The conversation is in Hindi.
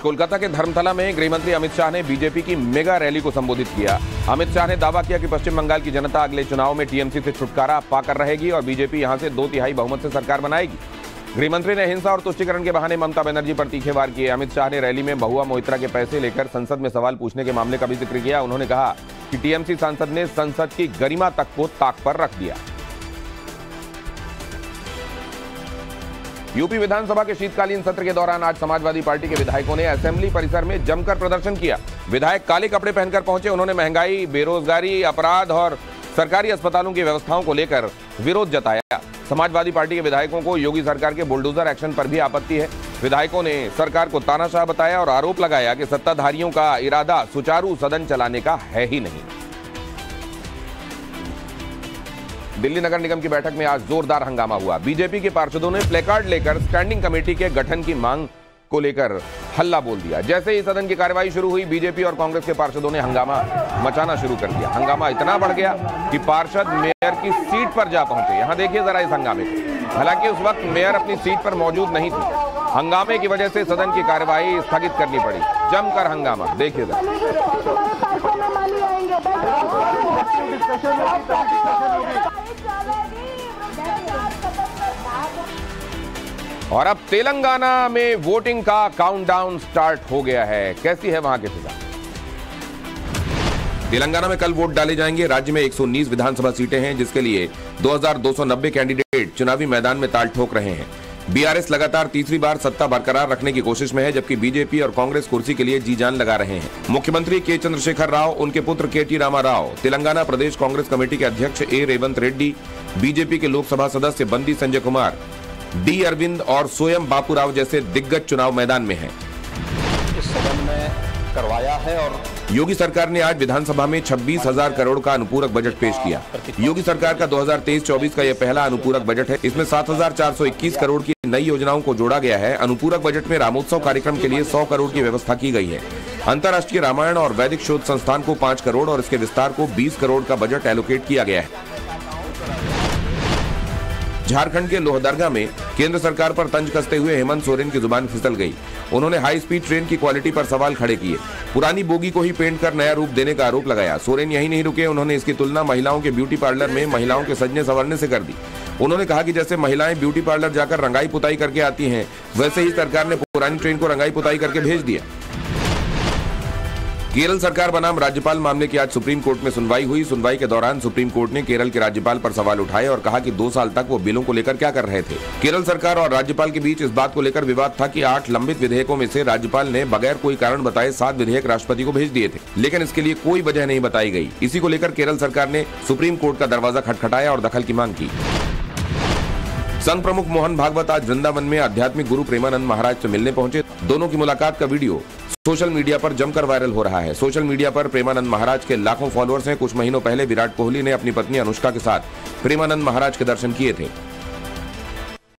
कोलकाता के धर्मतला में गृहमंत्री अमित शाह ने बीजेपी की मेगा रैली को संबोधित किया। अमित शाह ने दावा किया कि पश्चिम बंगाल की जनता अगले चुनाव में टीएमसी से छुटकारा पाकर रहेगी और बीजेपी यहां से 2/3 बहुमत से सरकार बनाएगी। गृहमंत्री ने हिंसा और तुष्टीकरण के बहाने ममता बनर्जी पर तीखे वार किए। अमित शाह ने रैली में महुआ मोइत्रा के पैसे लेकर संसद में सवाल पूछने के मामले का भी जिक्र किया। उन्होंने कहा कि टीएमसी सांसद ने संसद की गरिमा तक को ताक पर रख दिया। यूपी विधानसभा के शीतकालीन सत्र के दौरान आज समाजवादी पार्टी के विधायकों ने असेंबली परिसर में जमकर प्रदर्शन किया। विधायक काले कपड़े पहनकर पहुंचे। उन्होंने महंगाई, बेरोजगारी, अपराध और सरकारी अस्पतालों की व्यवस्थाओं को लेकर विरोध जताया। समाजवादी पार्टी के विधायकों को योगी सरकार के बुलडोजर एक्शन पर भी आपत्ति है। विधायकों ने सरकार को तानाशाह बताया और आरोप लगाया कि सत्ताधारियों का इरादा सुचारू सदन चलाने का है ही नहीं। दिल्ली नगर निगम की बैठक में आज जोरदार हंगामा हुआ। बीजेपी के पार्षदों ने प्लेकार्ड लेकर स्टैंडिंग कमेटी के गठन की मांग को लेकर हल्ला बोल दिया। जैसे ही सदन की कार्यवाही शुरू हुई, बीजेपी और कांग्रेस के पार्षदों ने हंगामा मचाना शुरू कर दिया। हंगामा इतना बढ़ गया कि पार्षद मेयर की सीट पर जा पहुंचे। यहां देखिए जरा इस हंगामे को। हालांकि उस वक्त मेयर अपनी सीट पर मौजूद नहीं थी। हंगामे की वजह से सदन की कार्यवाही स्थगित करनी पड़ी। जमकर हंगामा देखिए जरा। और अब तेलंगाना में वोटिंग का काउंटडाउन स्टार्ट हो गया है। कैसी है वहां की फिजा? तेलंगाना में कल वोट डाले जाएंगे। राज्य में 119 विधानसभा सीटें हैं, जिसके लिए 2290 कैंडिडेट चुनावी मैदान में ताल ठोक रहे हैं। बीआरएस लगातार तीसरी बार सत्ता बरकरार रखने की कोशिश में है, जबकि बीजेपी और कांग्रेस कुर्सी के लिए जी जान लगा रहे हैं। मुख्यमंत्री के चंद्रशेखर राव, उनके पुत्र केटी रामा राव, तेलंगाना प्रदेश कांग्रेस कमेटी के अध्यक्ष ए रेवंत रेड्डी, बीजेपी के लोकसभा सदस्य बंदी संजय कुमार, डी अरविंद और स्वयं बापू राव जैसे दिग्गज चुनाव मैदान में हैं। इस सदन में करवाया है और योगी सरकार ने आज विधानसभा में 26,000 करोड़ का अनुपूरक बजट पेश किया। योगी सरकार का 2023-24 का यह पहला अनुपूरक बजट है। इसमें 7,421 करोड़ की नई योजनाओं को जोड़ा गया है। अनुपूरक बजट में रामोत्सव कार्यक्रम के लिए 100 करोड़ की व्यवस्था की गई है। अंतर्राष्ट्रीय रामायण और वैदिक शोध संस्थान को 5 करोड़ और इसके विस्तार को 20 करोड़ का बजट एलोकेट किया गया है। झारखंड के लोहरदगा में केंद्र सरकार पर तंज कसते हुए हेमंत सोरेन की जुबान फिसल गई। उन्होंने हाई स्पीड ट्रेन की क्वालिटी पर सवाल खड़े किए। पुरानी बोगी को ही पेंट कर नया रूप देने का आरोप लगाया। सोरेन यही नहीं रुके, उन्होंने इसकी तुलना महिलाओं के ब्यूटी पार्लर में महिलाओं के सजने संवरने से कर दी। उन्होंने कहा कि जैसे महिलाएं ब्यूटी पार्लर जाकर रंगाई पुताई करके आती हैं, वैसे ही सरकार ने पुरानी ट्रेन को रंगाई पुताई करके भेज दिया। केरल सरकार बनाम राज्यपाल मामले की आज सुप्रीम कोर्ट में सुनवाई हुई। सुनवाई के दौरान सुप्रीम कोर्ट ने केरल के राज्यपाल पर सवाल उठाए और कहा कि 2 साल तक वो बिलों को लेकर क्या कर रहे थे। केरल सरकार और राज्यपाल के बीच इस बात को लेकर विवाद था कि 8 लंबित विधेयकों में से राज्यपाल ने बगैर कोई कारण बताए 7 विधेयक राष्ट्रपति को भेज दिए थे, लेकिन इसके लिए कोई वजह नहीं बताई गई। इसी को लेकर केरल सरकार ने सुप्रीम कोर्ट का दरवाजा खटखटाया और दखल की मांग की। संघ प्रमुख मोहन भागवत आज वृंदावन में आध्यात्मिक गुरु प्रेमानंद महाराज से मिलने पहुंचे। दोनों की मुलाकात का वीडियो सोशल मीडिया पर जमकर वायरल हो रहा है। सोशल मीडिया पर प्रेमानंद महाराज के लाखों फॉलोअर्स हैं। कुछ महीनों पहले विराट कोहली ने अपनी पत्नी अनुष्का के साथ प्रेमानंद महाराज के दर्शन किए थे।